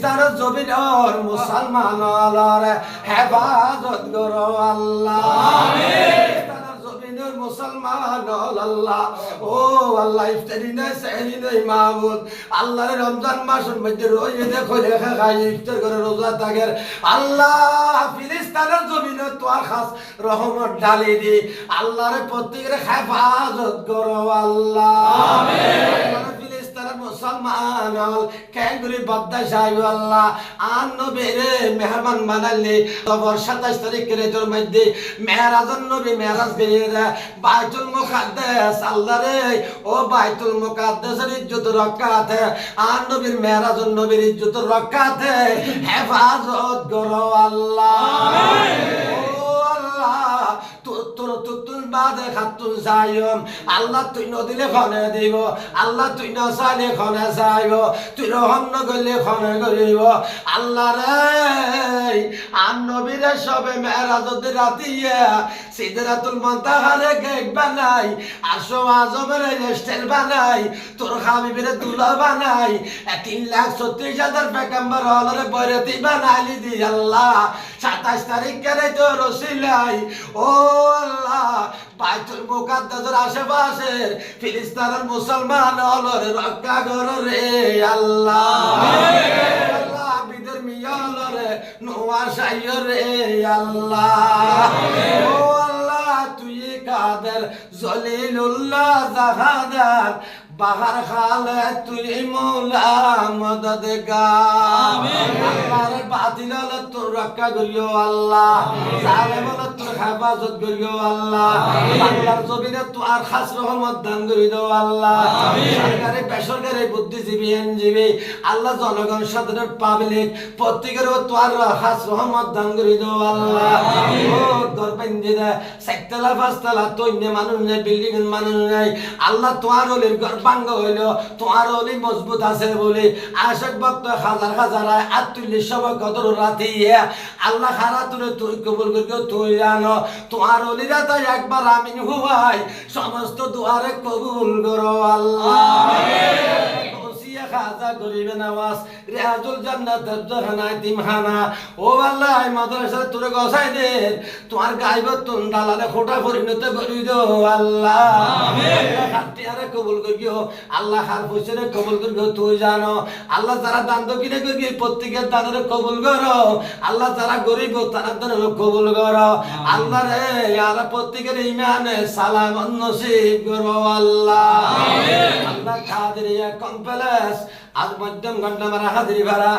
ফিলিস্তিনের জমিনের মুসলমানদের হেফাজত করো আল্লাহ। ফিলিস্তিনের জমিনের মুসলমান আল্লাহ, ও আল্লাহ ইফতারি নাই সেহরি নাই মাহমুদ আল্লাহর রমজান মাসের মধ্যে রোজে দেখো লেখা খাই ইফতার করে রোজা থাকের আল্লাহ। ফিলিস্তিনের জমিনে তোর খাস রহমত ঢালি দি আল্লাহর প্রত্যেকের হেফাজত করো আল্লাহ। ফিলিস্তিনের মুসলমান ক্যাঙ্গুরি বাদ্দাই সাহেব আল্লাহ আন নবীরে মেহমান বানাইলি। 27 তারিখের তোর মধ্যে মেহরাজুন নবী মেহরাজ বেরিয়ে বাইতুল মুকাদ্দাস আল্লাহ রে, ও বাইতুল মুকাদ্দাসের ইজ্জত রক্ষাতে আন নবীর মেহরাজুন নবীর ইজ্জত রক্ষাতে হেফাজত করো আল্লাহ। ও আল্লাহ তুতুন বাদে খাতুন যাইম আল্লাহ, তুই নদিলে খনে দিব আল্লাহ, তুই না চাইলে খনে যাইব, তুই রহম নগরলে খনে করিব আল্লাহ রে। আন নবীরে সবে মেরাজত রাতিয়া সিদরাতুল মুনতাহারে গেট বানাই, আরশো আযমের স্টেল বানাই, তোর হাবিবের দুলা বানাই, 3,36,000 পেগম্বর হলরে বয়রতি বানাইলি দি আল্লাহ। 27 তারিখের তোর রসিলাই, ও আল্লাহ বাইতুল মুকাদ্দাসের আশেপাশের ফিলিস্তিনের মুসলমান হলরে রক্ষা করো রে আল্লাহ। আল্লাহ বিদের মিয়া হলরে নোয়া সাইয় রে আল্লাহ। ও আল্লাহ তুই কাদের জলিলুল্লাহ জাহাদার বাহার খালে তুই মৌলা মদদগার। আল্লাহর বাতিল হলে তোর রক্ষা করিও আল্লাহ, জালেম হলে তোর হেফাজত করিও আল্লাহ। আল্লাহর জমিনে তোর খাস রহমত দান করে দাও আল্লাহ। সরকারি বেসরকারি বুদ্ধিজীবী এনজিবি আল্লাহ জনগণ সাধারণ পাবলিক প্রত্যেকের তোর খাস রহমত দান করে দাও আল্লাহ। ও দরবেন্দি দে 4 তলা 5 তলা তৈন্য মানুষ নাই, বিল্ডিং এর মানুষ নাই আল্লাহ। তোমার ওলির ঘর ভাঙ্গ হইল, তোমার ওলি মজবুত আছে বলে আশেক ভক্ত হাজার হাজার আত্মীয় সবাই কদর রাতি আল্লাহ খারা তুলে তুই কবুল করিও তুই জানো। তোমার ওলিরা তাই একবার আমিন হুয়াই সমস্ত দুয়ারে কবুল করো আল্লাহ। খাজা গরিবে নওয়াজ রিয়াজুল জান্নাতের দরখানায় তিমখানা, ও আল্লাহ মাদ্রাসা তোরে গসাই দে, তোমার গায়বত তুন দালালে খোটা পরিণত করি দাও আল্লাহ। আমিন। হাতিয়ারে কবুল করিও আল্লাহ, খার পয়সারে কবুল করিও তুই জানো আল্লাহ। যারা দান দক্ষিণে করি প্রত্যেকের দানের কবুল করো আল্লাহ, যারা গরিব তারা দানের কবুল করো আল্লাহ রে। আর প্রত্যেকের ইমানে সালাম নসিব করো আল্লাহ। আল্লাহ কাদেরিয়া কমপ্লেক্স আজ মধ্যম ঘন্টা মারা হাজিরি ভাড়া